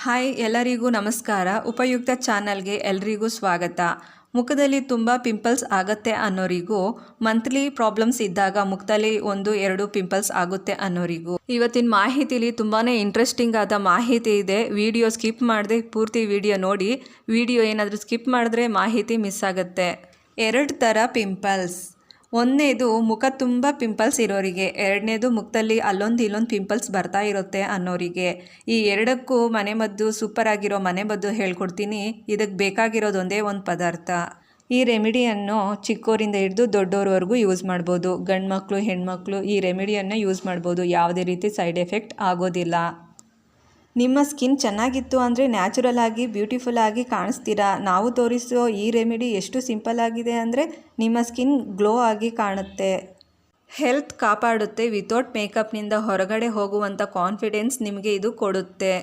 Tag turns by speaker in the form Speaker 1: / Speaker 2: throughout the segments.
Speaker 1: Hi ಎಲ್ಲರಿಗೂ ನಮಸ್ಕಾರ. ಉಪಯುಕ್ತ ಚಾನಲ್ಗೆ ಎಲ್ರಿಗೂ ಸ್ವಾಗತ. ಮುಖದಲ್ಲಿ ತುಂಬ ಪಿಂಪಲ್ಸ್ ಆಗುತ್ತೆ ಅನ್ನೋರಿಗೂ, ಮಂತ್ಲಿ ಪ್ರಾಬ್ಲಮ್ಸ್ ಇದ್ದಾಗ ಮುಖದಲ್ಲಿ 1-2 ಪಿಂಪಲ್ಸ್ ಆಗುತ್ತೆ ಅನ್ನೋರಿಗೂ ಇವತ್ತಿನ ಮಾಹಿತಿಲಿ ತುಂಬಾ ಇಂಟ್ರೆಸ್ಟಿಂಗ್ ಆದ ಮಾಹಿತಿ ಇದೆ. ವಿಡಿಯೋ ಸ್ಕಿಪ್ ಮಾಡದೆ ಪೂರ್ತಿ ವಿಡಿಯೋ ನೋಡಿ. ವಿಡಿಯೋ ಏನಾದರೂ ಸ್ಕಿಪ್ ಮಾಡಿದ್ರೆ ಮಾಹಿತಿ ಮಿಸ್ ಆಗುತ್ತೆ. 2 ಥರ ಪಿಂಪಲ್ಸ್. ಒಂದನೇದು ಮುಖ ತುಂಬ ಪಿಂಪಲ್ಸ್ ಇರೋರಿಗೆ, ಎರಡನೇದು ಮುಖದಲ್ಲಿ ಅಲ್ಲೊಂದು ಇಲ್ಲೊಂದು ಪಿಂಪಲ್ಸ್ ಬರ್ತಾ ಇರುತ್ತೆ ಅನ್ನೋರಿಗೆ. ಈ ಎರಡಕ್ಕೂ ಮನೆಮದ್ದು ಸೂಪರ್ ಆಗಿರೋ ಮನೆಮದ್ದು ಹೇಳ್ಕೊಡ್ತೀನಿ. ಇದಕ್ಕೆ ಬೇಕಾಗಿರೋದು ಒಂದೇ ಒಂದು ಪದಾರ್ಥ. ಈ ರೆಮಿಡಿಯನ್ನು ಚಿಕ್ಕವರಿಂದ ಹಿಡಿದು ದೊಡ್ಡೋರವರೆಗೂ ಯೂಸ್ ಮಾಡ್ಬೋದು. ಗಂಡು ಮಕ್ಕಳು ಹೆಣ್ಮಕ್ಳು ಈ ರೆಮಿಡಿಯನ್ನು ಯೂಸ್ ಮಾಡ್ಬೋದು. ಯಾವುದೇ ರೀತಿ ಸೈಡ್ ಎಫೆಕ್ಟ್ ಆಗೋದಿಲ್ಲ. ನಿಮ್ಮ ಸ್ಕಿನ್ ಚೆನ್ನಾಗಿತ್ತು ಅಂದರೆ ನ್ಯಾಚುರಲ್ ಆಗಿ ಬ್ಯೂಟಿಫುಲ್ ಆಗಿ ಕಾಣಿಸ್ತೀರಾ. ನಾವು ತೋರಿಸೋ ಈ ರೆಮಿಡಿ ಎಷ್ಟು ಸಿಂಪಲ್ ಆಗಿದೆ ಅಂದರೆ ನಿಮ್ಮ ಸ್ಕಿನ್ ಗ್ಲೋ ಆಗಿ ಕಾಣುತ್ತೆ. ಹೆಲ್ತ್ ಕಾಪಾಡುತ್ತೆ. ವಿತೌಟ್ ಮೇಕಪ್ನಿಂದ ಹೊರಗಡೆ ಹೋಗುವಂಥ ಕಾನ್ಫಿಡೆನ್ಸ್ ನಿಮಗೆ ಇದು ಕೊಡುತ್ತೆ.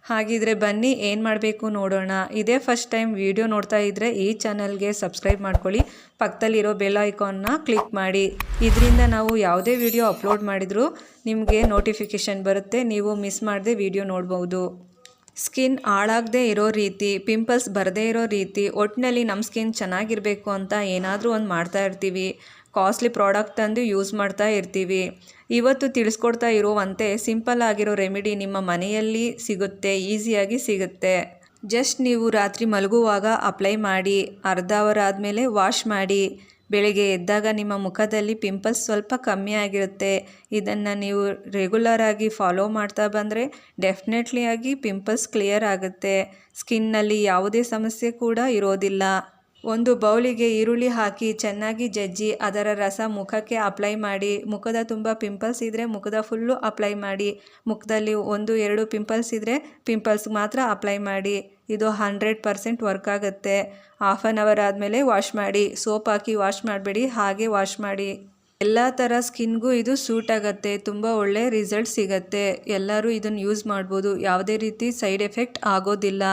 Speaker 1: ಹಾಗಿದ್ರೆ ಬನ್ನಿ ಏನು ಮಾಡಬೇಕು ನೋಡೋಣ. ಇದೇ ಫಸ್ಟ್ ಟೈಮ್ ವಿಡಿಯೋ ನೋಡ್ತಾ ಇದ್ದರೆ ಈ ಚಾನಲ್ಗೆ ಸಬ್ಸ್ಕ್ರೈಬ್ ಮಾಡ್ಕೊಳ್ಳಿ. ಪಕ್ಕದಲ್ಲಿರೋ ಬೆಲ್ ಐಕಾನ್ನ ಕ್ಲಿಕ್ ಮಾಡಿ. ಇದರಿಂದ ನಾವು ಯಾವುದೇ ವಿಡಿಯೋ ಅಪ್ಲೋಡ್ ಮಾಡಿದರೂ ನಿಮಗೆ ನೋಟಿಫಿಕೇಷನ್ ಬರುತ್ತೆ. ನೀವು ಮಿಸ್ ಮಾಡದೆ ವಿಡಿಯೋ ನೋಡ್ಬೋದು. ಸ್ಕಿನ್ ಹಾಳಾಗದೇ ಇರೋ ರೀತಿ, ಪಿಂಪಲ್ಸ್ ಬರದೇ ಇರೋ ರೀತಿ, ಒಟ್ಟಿನಲ್ಲಿ ನಮ್ಮ ಸ್ಕಿನ್ ಚೆನ್ನಾಗಿರಬೇಕು ಅಂತ ಏನಾದರೂ ಒಂದು ಮಾಡ್ತಾ ಇರ್ತೀವಿ. ಕಾಸ್ಟ್ಲಿ ಪ್ರಾಡಕ್ಟ್ ತಂದು ಯೂಸ್ ಮಾಡ್ತಾ ಇರ್ತೀವಿ. ಇವತ್ತು ತಿಳಿಸ್ಕೊಡ್ತಾ ಇರುವಂತೆ ಸಿಂಪಲ್ ಆಗಿರೋ ರೆಮಿಡಿ ನಿಮ್ಮ ಮನೆಯಲ್ಲಿ ಸಿಗುತ್ತೆ, ಈಸಿಯಾಗಿ ಸಿಗುತ್ತೆ. ಜಸ್ಟ್ ನೀವು ರಾತ್ರಿ ಮಲಗುವಾಗ ಅಪ್ಲೈ ಮಾಡಿ, ಅರ್ಧ ಅವರ್ ಆದಮೇಲೆ ವಾಶ್ ಮಾಡಿ. ಬೆಳಿಗ್ಗೆ ಎದ್ದಾಗ ನಿಮ್ಮ ಮುಖದಲ್ಲಿ ಪಿಂಪಲ್ಸ್ ಸ್ವಲ್ಪ ಕಮ್ಮಿ ಆಗಿರುತ್ತೆ. ಇದನ್ನು ನೀವು ರೆಗ್ಯುಲರ್ ಆಗಿ ಫಾಲೋ ಮಾಡ್ತಾ ಬಂದರೆ ಡೆಫಿನೆಟ್ಲಿ ಆಗಿ ಪಿಂಪಲ್ಸ್ ಕ್ಲಿಯರ್ ಆಗುತ್ತೆ. ಸ್ಕಿನ್ನಲ್ಲಿ ಯಾವುದೇ ಸಮಸ್ಯೆ ಕೂಡ ಇರೋದಿಲ್ಲ. ಒಂದು ಬೌಲಿಗೆ ಈರುಳ್ಳಿ ಹಾಕಿ ಚೆನ್ನಾಗಿ ಜಜ್ಜಿ ಅದರ ರಸ ಮುಖಕ್ಕೆ ಅಪ್ಲೈ ಮಾಡಿ. ಮುಖದ ತುಂಬ ಪಿಂಪಲ್ಸ್ ಇದ್ದರೆ ಮುಖದ ಫುಲ್ಲು ಅಪ್ಲೈ ಮಾಡಿ. ಮುಖದಲ್ಲಿ 1-2 ಪಿಂಪಲ್ಸ್ ಇದ್ದರೆ ಪಿಂಪಲ್ಸ್ ಮಾತ್ರ ಅಪ್ಲೈ ಮಾಡಿ. ಇದು 100% ವರ್ಕ್ ಆಗುತ್ತೆ. ಹಾಫ್ ಆನ್ ಅವರ್ ಆದಮೇಲೆ ವಾಶ್ ಮಾಡಿ. ಸೋಪ್ ಹಾಕಿ ವಾಶ್ ಮಾಡಬೇಡಿ, ಹಾಗೆ ವಾಶ್ ಮಾಡಿ. ಎಲ್ಲ ಥರ ಸ್ಕಿನ್ಗೂ ಇದು ಸೂಟ್ ಆಗುತ್ತೆ. ತುಂಬ ಒಳ್ಳೆ ರಿಸಲ್ಟ್ ಸಿಗುತ್ತೆ. ಎಲ್ಲರೂ ಇದನ್ನು ಯೂಸ್ ಮಾಡ್ಬೋದು. ಯಾವುದೇ ರೀತಿ ಸೈಡ್ ಎಫೆಕ್ಟ್ ಆಗೋದಿಲ್ಲ.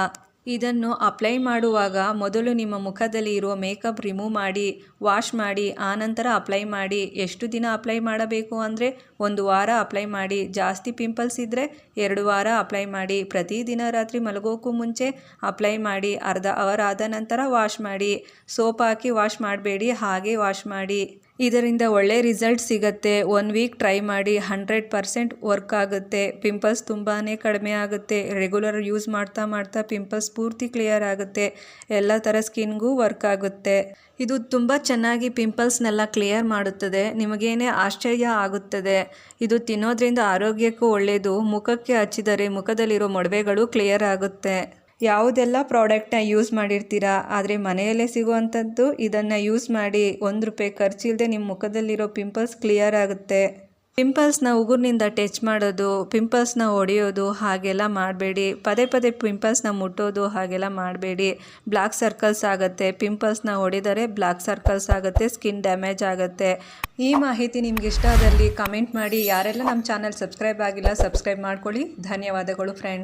Speaker 1: ಇದನ್ನು ಅಪ್ಲೈ ಮಾಡುವಾಗ ಮೊದಲು ನಿಮ್ಮ ಮುಖದಲ್ಲಿ ಇರುವ ಮೇಕಪ್ ರಿಮೂವ್ ಮಾಡಿ, ವಾಶ್ ಮಾಡಿ, ಆನಂತರ ಅಪ್ಲೈ ಮಾಡಿ. ಎಷ್ಟು ದಿನ ಅಪ್ಲೈ ಮಾಡಬೇಕು ಅಂದರೆ 1 ವಾರ ಅಪ್ಲೈ ಮಾಡಿ. ಜಾಸ್ತಿ ಪಿಂಪಲ್ಸ್ ಇದ್ದರೆ 2 ವಾರ ಅಪ್ಲೈ ಮಾಡಿ. ಪ್ರತಿದಿನ ರಾತ್ರಿ ಮಲಗೋಕ್ಕೂ ಮುಂಚೆ ಅಪ್ಲೈ ಮಾಡಿ. ಅರ್ಧ ಅವರ್ ಆದ ನಂತರ ವಾಶ್ ಮಾಡಿ. ಸೋಪ್ ಹಾಕಿ ವಾಶ್ ಮಾಡಬೇಡಿ, ಹಾಗೆ ವಾಶ್ ಮಾಡಿ. ಇದರಿಂದ ಒಳ್ಳೆ ರಿಸಲ್ಟ್ ಸಿಗುತ್ತೆ. 1 ವೀಕ್ ಟ್ರೈ ಮಾಡಿ. 100% ವರ್ಕ್ ಆಗುತ್ತೆ. ಪಿಂಪಲ್ಸ್ ತುಂಬಾ ಕಡಿಮೆ ಆಗುತ್ತೆ. ರೆಗ್ಯುಲರ್ ಯೂಸ್ ಮಾಡ್ತಾ ಮಾಡ್ತಾ ಪಿಂಪಲ್ಸ್ ಪೂರ್ತಿ ಕ್ಲಿಯರ್ ಆಗುತ್ತೆ. ಎಲ್ಲ ಥರ ಸ್ಕಿನ್ಗೂ ವರ್ಕ್ ಆಗುತ್ತೆ. ಇದು ತುಂಬ ಚೆನ್ನಾಗಿ ಪಿಂಪಲ್ಸ್ನೆಲ್ಲ ಕ್ಲಿಯರ್ ಮಾಡುತ್ತದೆ. ನಿಮಗೇನೆ ಆಶ್ಚರ್ಯ ಆಗುತ್ತದೆ. ಇದು ತಿನ್ನೋದ್ರಿಂದ ಆರೋಗ್ಯಕ್ಕೂ ಒಳ್ಳೆಯದು. ಮುಖಕ್ಕೆ ಹಚ್ಚಿದರೆ ಮುಖದಲ್ಲಿರೋ ಮೊಡವೆಗಳು ಕ್ಲಿಯರ್ ಆಗುತ್ತೆ. ಯಾವುದೆಲ್ಲ ಪ್ರಾಡಕ್ಟ್ನ ಯೂಸ್ ಮಾಡಿರ್ತೀರಾ, ಆದರೆ ಮನೆಯಲ್ಲೇ ಸಿಗುವಂಥದ್ದು ಇದನ್ನು ಯೂಸ್ ಮಾಡಿ. ₹1 ಖರ್ಚಿಲ್ಲದೆ ನಿಮ್ಮ ಮುಖದಲ್ಲಿರೋ ಪಿಂಪಲ್ಸ್ ಕ್ಲಿಯರ್ ಆಗುತ್ತೆ. ಪಿಂಪಲ್ಸ್ನ ಉಗುರಿನಿಂದ ಟಚ್ ಮಾಡೋದು, ಪಿಂಪಲ್ಸ್ನ ಹೊಡೆಯೋದು ಹಾಗೆಲ್ಲ ಮಾಡಬೇಡಿ. ಪದೇ ಪದೇ ಪಿಂಪಲ್ಸ್ನ ಮುಟ್ಟೋದು ಹಾಗೆಲ್ಲ ಮಾಡಬೇಡಿ. ಬ್ಲ್ಯಾಕ್ ಸರ್ಕಲ್ಸ್ ಆಗುತ್ತೆ. ಪಿಂಪಲ್ಸ್ನ ಹೊಡೆದರೆ ಬ್ಲ್ಯಾಕ್ ಸರ್ಕಲ್ಸ್ ಆಗುತ್ತೆ, ಸ್ಕಿನ್ ಡ್ಯಾಮೇಜ್ ಆಗುತ್ತೆ. ಈ ಮಾಹಿತಿ ನಿಮ್ಗೆ ಇಷ್ಟ ಆದಲ್ಲಿ ಕಮೆಂಟ್ ಮಾಡಿ. ಯಾರೆಲ್ಲ ನಮ್ಮ ಚಾನಲ್ ಸಬ್ಸ್ಕ್ರೈಬ್ ಆಗಿಲ್ಲ ಸಬ್ಸ್ಕ್ರೈಬ್ ಮಾಡ್ಕೊಳ್ಳಿ. ಧನ್ಯವಾದಗಳು ಫ್ರೆಂಡ್ಸ್.